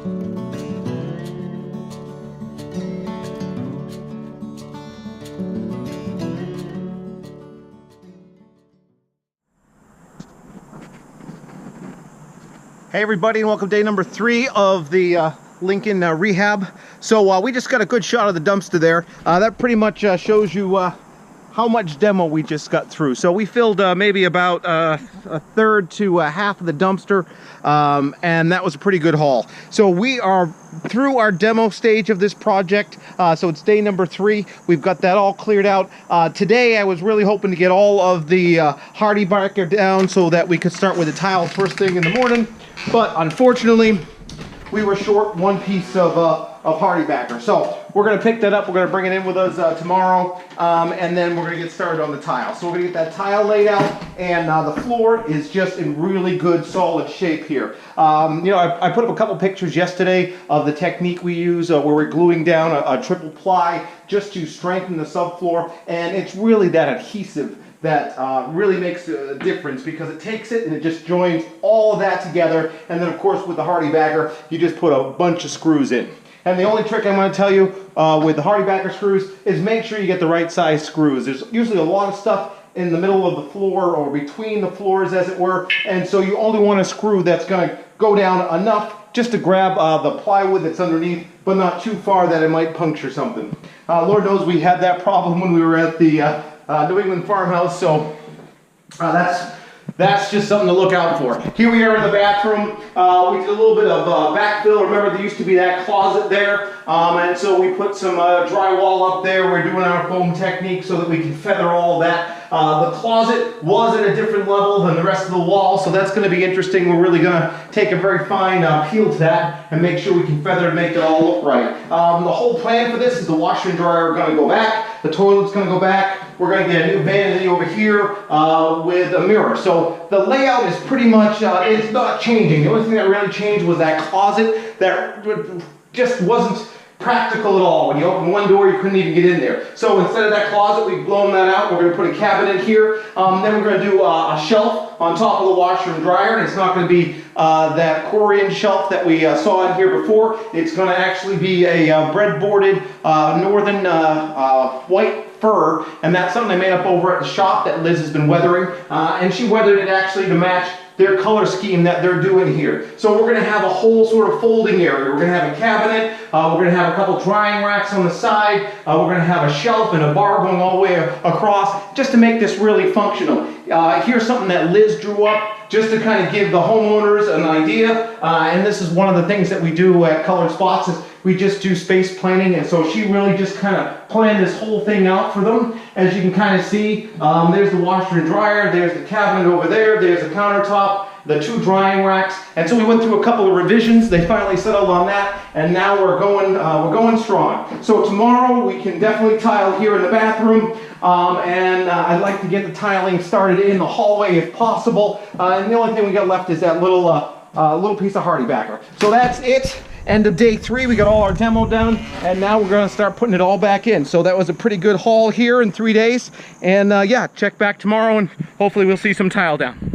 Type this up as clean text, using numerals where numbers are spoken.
Hey everybody, and welcome to day number 3 of the Lincoln Rehab. So we just got a good shot of the dumpster there. That pretty much shows you how much demo we just got through. So we filled maybe about a third to half of the dumpster, and that was a pretty good haul. So we are through our demo stage of this project. So it's day number 3. We've got that all cleared out. Today I was really hoping to get all of the hardy barker down so that we could start with the tile first thing in the morning. But unfortunately, we were short one piece of hardy backer. So we're going to pick that up. We're going to bring it in with us tomorrow, and then we're going to get started on the tile. So we're going to get that tile laid out, and the floor is just in really good solid shape here. You know, I put up a couple pictures yesterday of the technique we use where we're gluing down a triple ply just to strengthen the subfloor, and it's really that adhesive that really makes a difference, because it takes it and it just joins all of that together. And then of course with the hardy bagger, you just put a bunch of screws in. And the only trick I'm going to tell you with the hardy bagger screws is make sure you get the right size screws. There's usually a lot of stuff in the middle of the floor or between the floors, as it were, and so you only want a screw that's going to go down enough just to grab the plywood that's underneath, but not too far that it might puncture something. Lord knows we had that problem when we were at the New England farmhouse, so that's just something to look out for. Here we are in the bathroom. We did a little bit of backfill. Remember, there used to be that closet there, and so we put some drywall up there. We're doing our foam technique so that we can feather all of that. The closet was at a different level than the rest of the wall, so that's going to be interesting. We're really going to take a very fine peel to that and make sure we can feather and make it all look right. The whole plan for this is the washer and dryer are going to go back. The toilet's going to go back. We're going to get a new vanity over here with a mirror. So the layout is pretty much, it's not changing. The only thing that really changed was that closet that just wasn't practical at all. When you open one door, you couldn't even get in there. So instead of that closet, we've blown that out. We're going to put a cabinet here. Then we're going to do a shelf on top of the washer and dryer. And it's not going to be that Korean shelf that we saw in here before. It's going to actually be a breadboarded northern white fur, and that's something I made up over at the shop that Liz has been weathering, and she weathered it actually to match their color scheme that they're doing here. So we're going to have a whole sort of folding area. We're going to have a cabinet, we're going to have a couple drying racks on the side, we're going to have a shelf and a bar going all the way across, just to make this really functional. Here's something that Liz drew up just to kind of give the homeowners an idea, and this is one of the things that we do at Colored Spots, is we just do space planning, and so she really just kind of planned this whole thing out for them. As you can kind of see, there's the washer and dryer, there's the cabinet over there, there's the countertop, the 2 drying racks, and so we went through a couple of revisions. They finally settled on that, and now we're going strong. So tomorrow we can definitely tile here in the bathroom, and I'd like to get the tiling started in the hallway if possible. And the only thing we got left is that little piece of hardy backer. So that's it. End of day 3, we got all our demo done, and now we're going to start putting it all back in. So that was a pretty good haul here in 3 days, and yeah, check back tomorrow and hopefully we'll see some tile down.